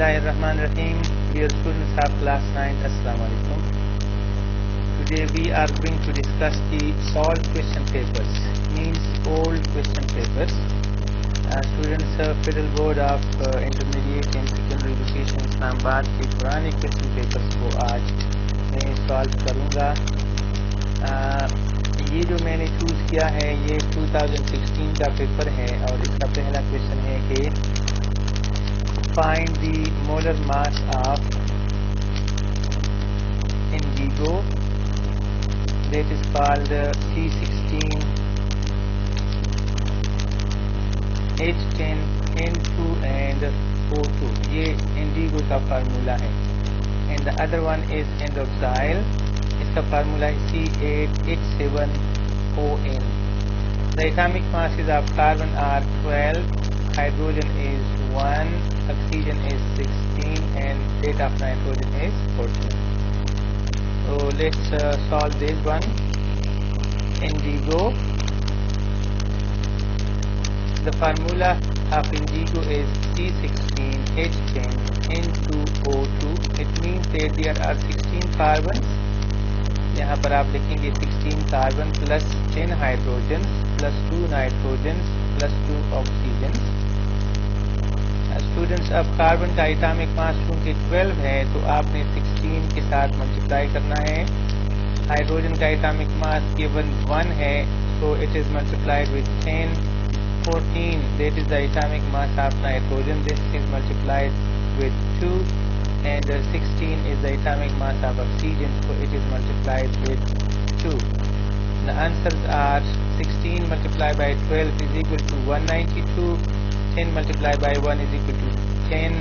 Bismillahirrahmanirrahim. Dear students of class 9, Assalamu alaikum. Today we are going to discuss the solved question papers, means old question papers. Students Federal Board of Intermediate and Secondary Education Islamabad के पुराने question papers को आज मैं solve करूँगा। ये जो मैंने choose किया है ये 2016 का पेपर है और इसका पहला क्वेश्चन है कि find the molar mass of indigo, that is called C16 H10 N2 and O2. ये indigo का फार्मूला है। And the other one is endoxyl, इसका फार्मूला है C8H7ON. The atomic masses of carbon are 12, hydrogen is 1, oxygen is 16, and that of nitrogen is 14. So let's solve this one. Indigo. The formula of indigo is C16H10N2O2. It means that there are 16 carbons. यहाँ पर आप लिखेंगे 16 carbon plus 10 hydrogen plus 2 nitrogen plus 2 oxygen. Students, अब carbon का atomic mass चूंकि 12 है तो आपने 16 के साथ मल्टीप्लाई करना है। हाइड्रोजन का एटॉमिक मास गिवन 1 है, so it is multiplied with 10. 14, that is the atomic mass of nitrogen, this is multiplied with 2, and 16 is the atomic mass of oxygen, so it is multiplied with 2. The answers are 16 multiplied by 12 is equal to 192, 10 multiplied by 1 is equal to 10,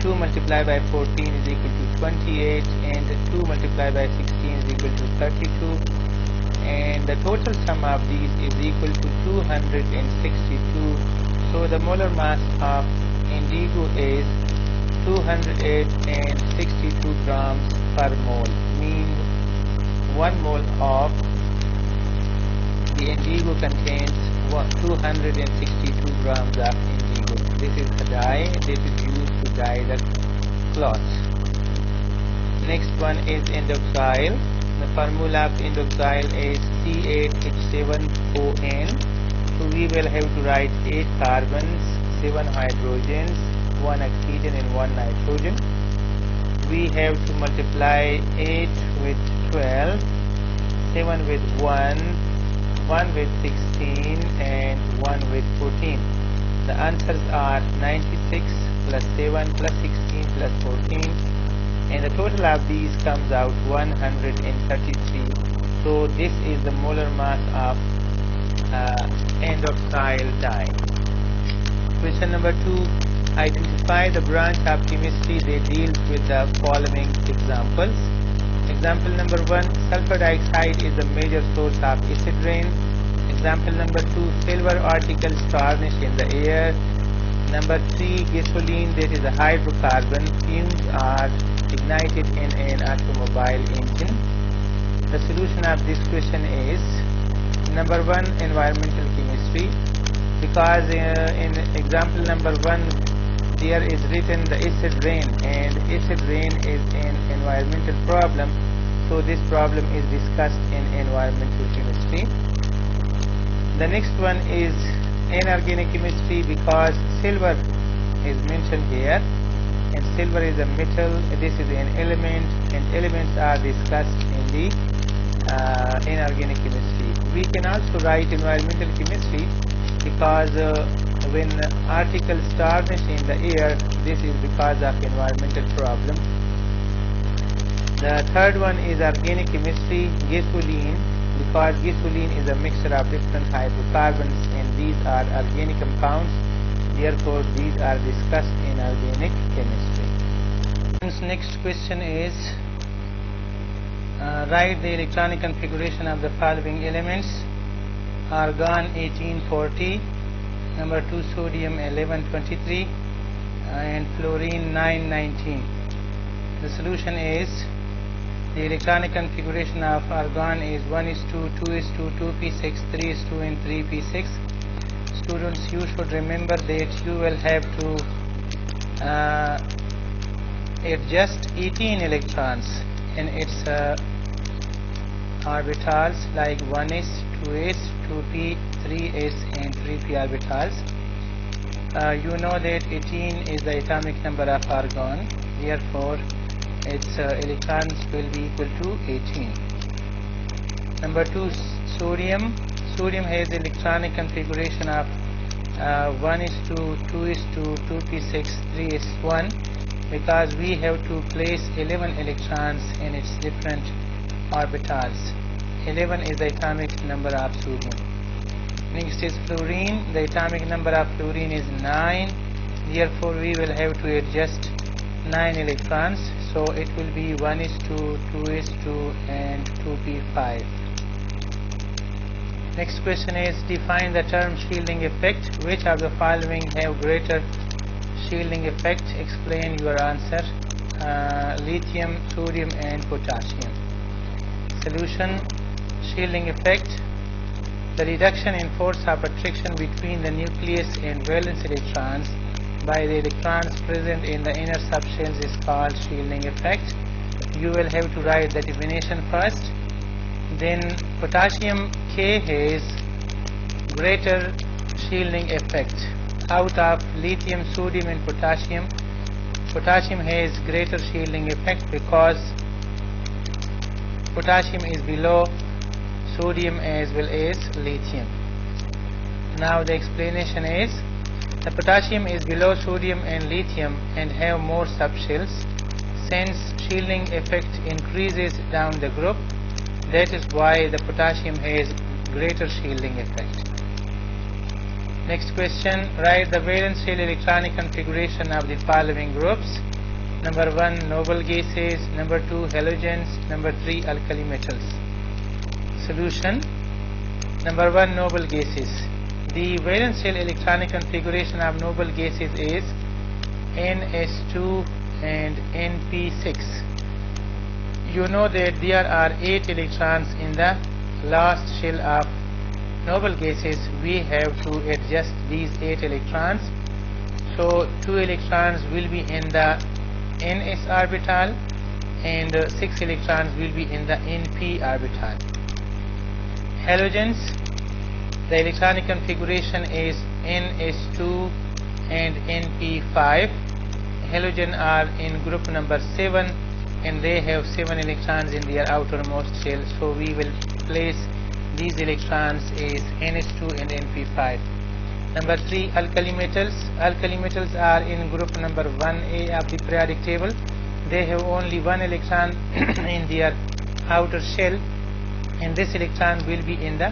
2 multiplied by 14 is equal to 28, and 2 multiplied by 16 is equal to 32, and the total sum of these is equal to 262. So the molar mass of indigo is 262 grams per mole, means 1 mole of the indigo contains 262 grams of indigo. This is a dye that is used to dye the cloth. Next one is endoxyl. The formula of endoxyl is C8H7ON. So we will have to write 8 carbons, 7 hydrogens, 1 oxygen and 1 nitrogen. We have to multiply 8 with 12, 7 with 1, 1 with 16 and 1 with 14. The answers are 96 plus 7 plus 16 plus 14, and the total of these comes out 133. So this is the molar mass of endoxyl dye. Question number 2. Identify the branch of chemistry that deals with the following examples. Example number 1, sulfur dioxide is the major source of acid rain. Example number 2, silver particles tarnish in the air. Number 3, gasoline, that is a hydrocarbon. Fumes are ignited in an automobile engine. The solution of this question is number 1, environmental chemistry, because in example number 1 there is written the acid rain, and acid rain is an environmental problem, so this problem is discussed in environmental chemistry. The next one is inorganic chemistry, because silver is mentioned here, and silver is a metal, this is an element, and elements are discussed in the inorganic chemistry. We can also write environmental chemistry because when articles tarnish in the air, this is because of environmental problem. The third one is organic chemistry, gasoline, because gasoline is a mixture of different hydrocarbons and these are organic compounds, therefore these are discussed in organic chemistry. Next question is write the electronic configuration of the following elements. Argon 1840, number 2 sodium 1123, and fluorine 919. The solution is the electronic configuration of argon is 1:2, 2:2, 2p6, 3:2 and 3p6. Students, you should remember that you will have to adjust 18 electrons in its orbitals like 1s, 2s, 2p, 3s and 3p orbitals. You know that 18 is the atomic number of argon, therefore its electrons will be equal to 18. Number 2, sodium. Sodium has electronic configuration of 1s2, 2s2, 2p6, 3s1 because we have to place 11 electrons in its different orbitals. 11 is the atomic number of sodium. Next is fluorine. The atomic number of fluorine is 9, therefore we will have to adjust 9 electrons, so it will be 1s2, 2s2 and 2p5. Next question is, define the term shielding effect. Which of the following have greater shielding effect? Explain your answer. Lithium, sodium and potassium. Solution. Shielding effect. The reduction in force of attraction between the nucleus and valence electrons by the electrons present in the inner subshells is called shielding effect. You will have to write the definition first. Then potassium K has greater shielding effect. Out of lithium, sodium and potassium, potassium has greater shielding effect because potassium is below sodium as well as lithium. Now the explanation is, the potassium is below sodium and lithium and have more subshells. Since shielding effect increases down the group, that is why the potassium has greater shielding effect. Next question, write the valence shell electronic configuration of the following groups. Number 1, noble gases. Number 2, halogens. Number 3, alkali metals. Solution. Number 1, noble gases. The valence shell electronic configuration of noble gases is NS2 and NP6. You know that there are 8 electrons in the last shell of noble gases. We have to adjust these 8 electrons. So 2 electrons will be in the NS orbital and 6 electrons will be in the NP orbital. Halogens, the electronic configuration is NS2 and NP5. Halogen are in group number 7 and they have 7 electrons in their outermost shell, so we will place these electrons as NS2 and NP5. Number 3, alkali metals. Alkali metals are in group number 1A of the periodic table. They have only 1 electron in their outer shell and this electron will be in the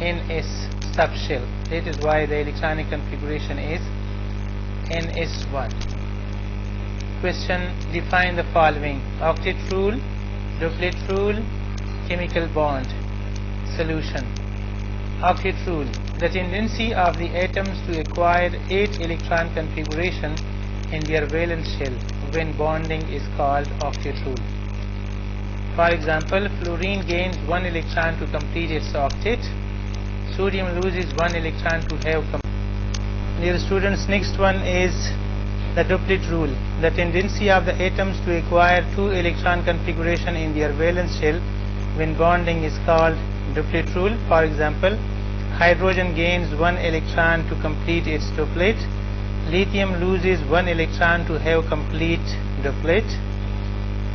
NS subshell. That is why the electronic configuration is NS1. Question, define the following: octet rule, duplet rule, chemical bond. Solution. Octet rule. The tendency of the atoms to acquire 8 electron configuration in their valence shell when bonding is called octet rule. For example, fluorine gains 1 electron to complete its octet. Sodium loses 1 electron to have complete. Dear students, next one is the duplet rule. The tendency of the atoms to acquire 2 electron configuration in their valence shell when bonding is called duplet rule. For example, hydrogen gains 1 electron to complete its duplet. Lithium loses 1 electron to have complete duplet.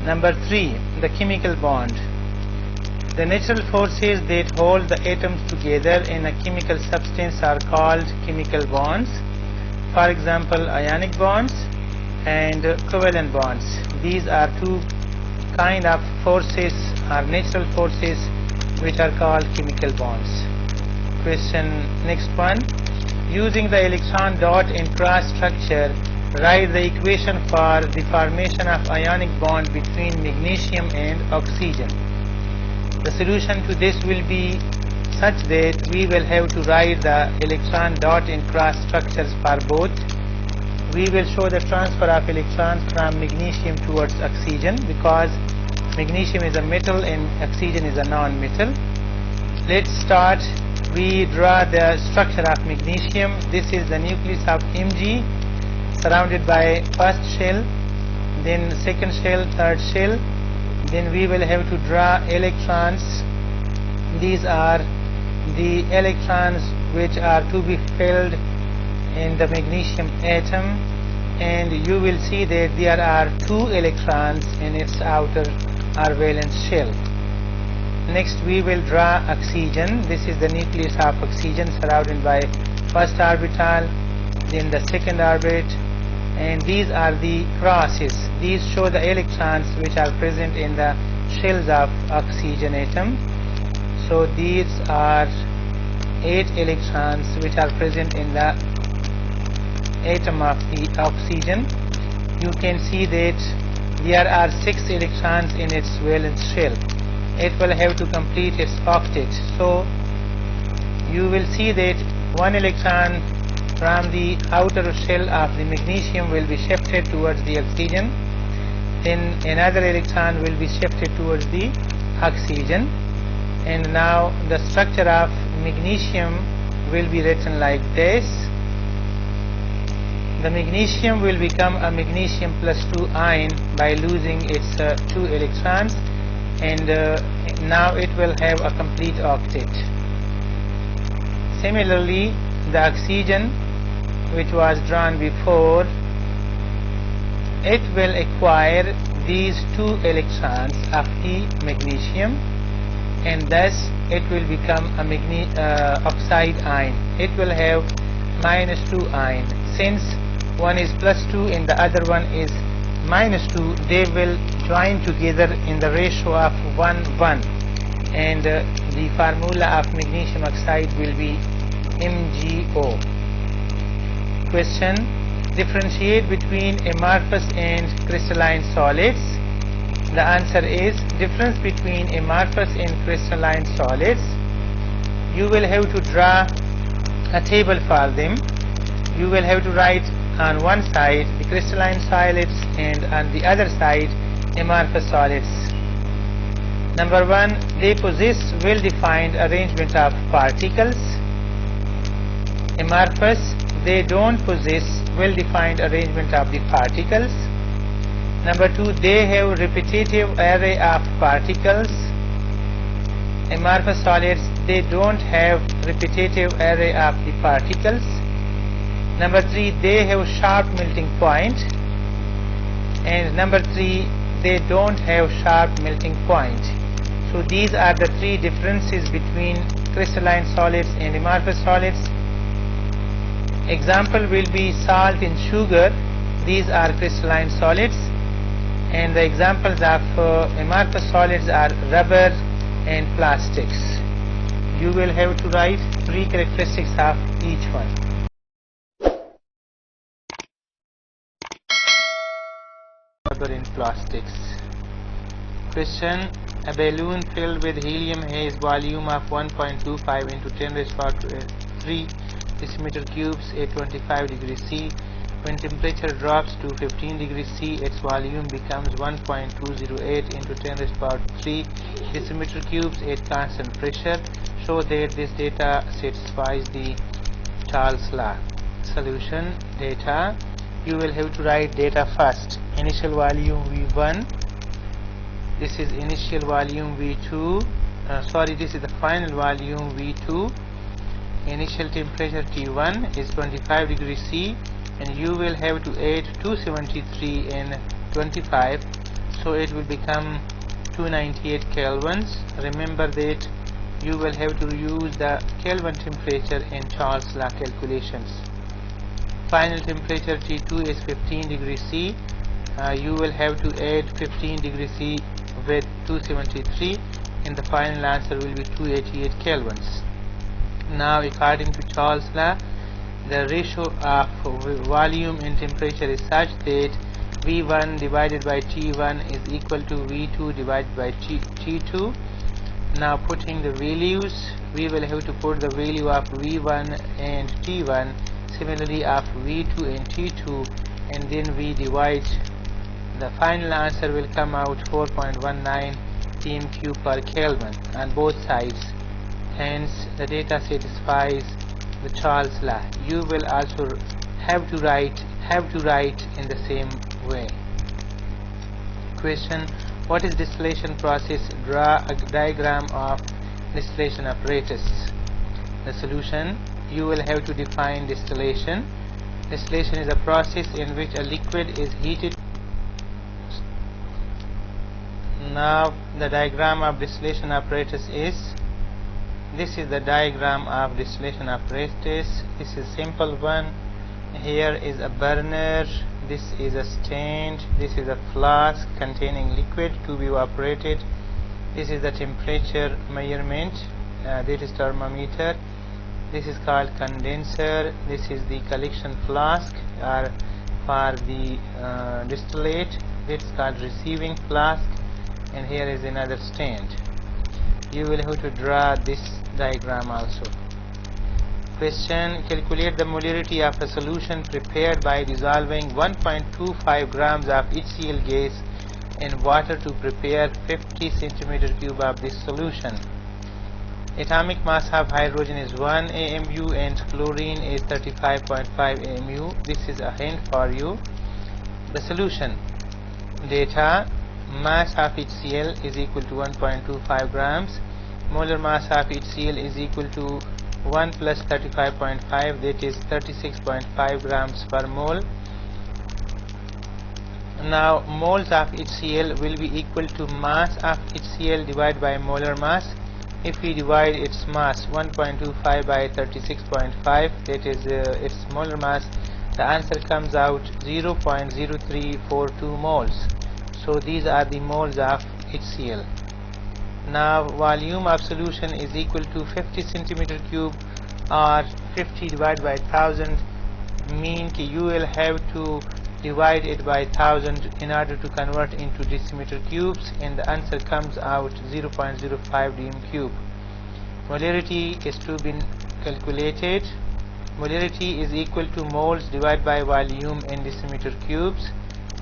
Number 3, the chemical bond. The natural forces that hold the atoms together in a chemical substance are called chemical bonds. For example, ionic bonds and covalent bonds. These are 2 kind of forces or natural forces which are called chemical bonds. Question, next one. Using the electron dot and cross structure, write the equation for the formation of ionic bond between magnesium and oxygen. The solution to this will be such that we will have to write the electron dot and cross structures for both. We will show the transfer of electrons from magnesium towards oxygen because magnesium is a metal and oxygen is a non-metal. Let's start. We draw the structure of magnesium. This is the nucleus of Mg surrounded by first shell then second shell, third shell. Then we will have to draw electrons. These are the electrons which are to be filled in the magnesium atom, and you will see that there are 2 electrons in its outer or valence shell. Next we will draw oxygen. This is the nucleus of oxygen surrounded by first orbital, then the second orbit, and these are the crosses. These show the electrons which are present in the shells of oxygen atom. So these are 8 electrons which are present in the atom of the oxygen. You can see that there are 6 electrons in its valence shell. It will have to complete its octet. So you will see that 1 electron from the outer shell of the magnesium will be shifted towards the oxygen, then another electron will be shifted towards the oxygen, and now the structure of magnesium will be written like this. The magnesium will become a magnesium plus 2 ion by losing its 2 electrons, and now it will have a complete octet. Similarly, the oxygen which was drawn before, it will acquire these 2 electrons of the magnesium, and thus it will become a oxide ion. It will have minus 2 ion. Since one is plus 2 and the other one is minus 2, they will join together in the ratio of 1:1, and the formula of magnesium oxide will be MgO. Question: differentiate between amorphous and crystalline solids. The answer is difference between amorphous and crystalline solids. You will have to draw a table for them. You will have to write on one side the crystalline solids and on the other side amorphous solids. Number 1, they possess well-defined arrangement of particles. Amorphous, they don't possess well-defined arrangement of the particles. Number 2, they have repetitive array of particles. Amorphous solids, they don't have repetitive array of the particles. Number 3, they have sharp melting point. And number 3, they don't have sharp melting point. So these are the 3 differences between crystalline solids and amorphous solids. Example will be salt and sugar. These are crystalline solids, and the examples of amorphous solids are rubber and plastics. You will have to write 3 characteristics of each one. Rubber and plastics. Question: a balloon filled with helium has volume of 1.25 into 10 raised to the power 3 decimeter cubes at 25 degrees C. When temperature drops to 15 degrees C, its volume becomes 1.208 into 10 raised to the power 3 decimeter cubes at constant pressure. Show that this data satisfies the Charles law. Solution: data. You will have to write data first. Initial volume V1. This is initial volume V2. This is the final volume V2. Initial temperature T1 is 25 degrees C, and you will have to add 273 and 25, so it will become 298 kelvins. Remember that you will have to use the Kelvin temperature in Charles law calculations. Final temperature T2 is 15 degrees C. You will have to add 15 degrees C with 273, and the final answer will be 288 kelvins. Now, according to Charles law, the ratio of volume and temperature is such that V1 divided by T1 is equal to V2 divided by T2. Now, putting the values, we will have to put the value of V1 and T1, similarly of V2 and T2, and then we divide. The final answer will come out 4.19 cm³ per Kelvin on both sides. Hence, the data satisfies the Charles law. You will also have to write in the same way. Question: what is distillation process? Draw a diagram of distillation apparatus. The solution: you will have to define distillation. Distillation is a process in which a liquid is heated. Now the diagram of distillation apparatus is, this is the diagram of distillation apparatus. This is simple one. Here is a burner, this is a stand, this is a flask containing liquid to be evaporated. This is the temperature measurement, this is thermometer. This is called condenser. This is the collection flask for the distillate. This is called receiving flask, and here is another stand. You will have to draw this diagram also. Question: calculate the molarity of a solution prepared by dissolving 1.25 grams of HCl gas in water to prepare 50 cm³ of this solution. Atomic mass of hydrogen is 1 AMU and chlorine is 35.5 AMU. This is a hint for you. The solution data: mass of HCl is equal to 1.25 grams. Molar mass of HCl is equal to 1 plus 35.5, that is 36.5 grams per mole. Now moles of HCl will be equal to mass of HCl divided by molar mass. If we divide its mass 1.25 by 36.5, that is its molar mass, the answer comes out 0.0342 moles. So these are the moles of HCl. Now volume of solution is equal to 50 cm³ or 50 divided by 1000, mean you will have to divide it by 1000 in order to convert into decimeter cubes, and the answer comes out 0.05 dm³. Molarity is to be calculated. Molarity is equal to moles divided by volume in decimeter cubes.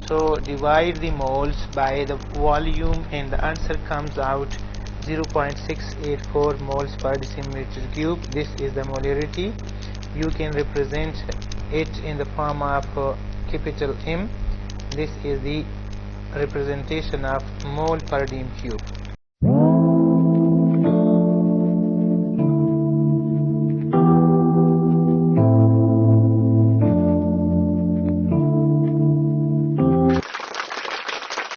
So divide the moles by the volume and the answer comes out 0.684 moles per decimeter cube. This is the molarity. You can represent it in the form of capital M. This is the representation of mole per dm³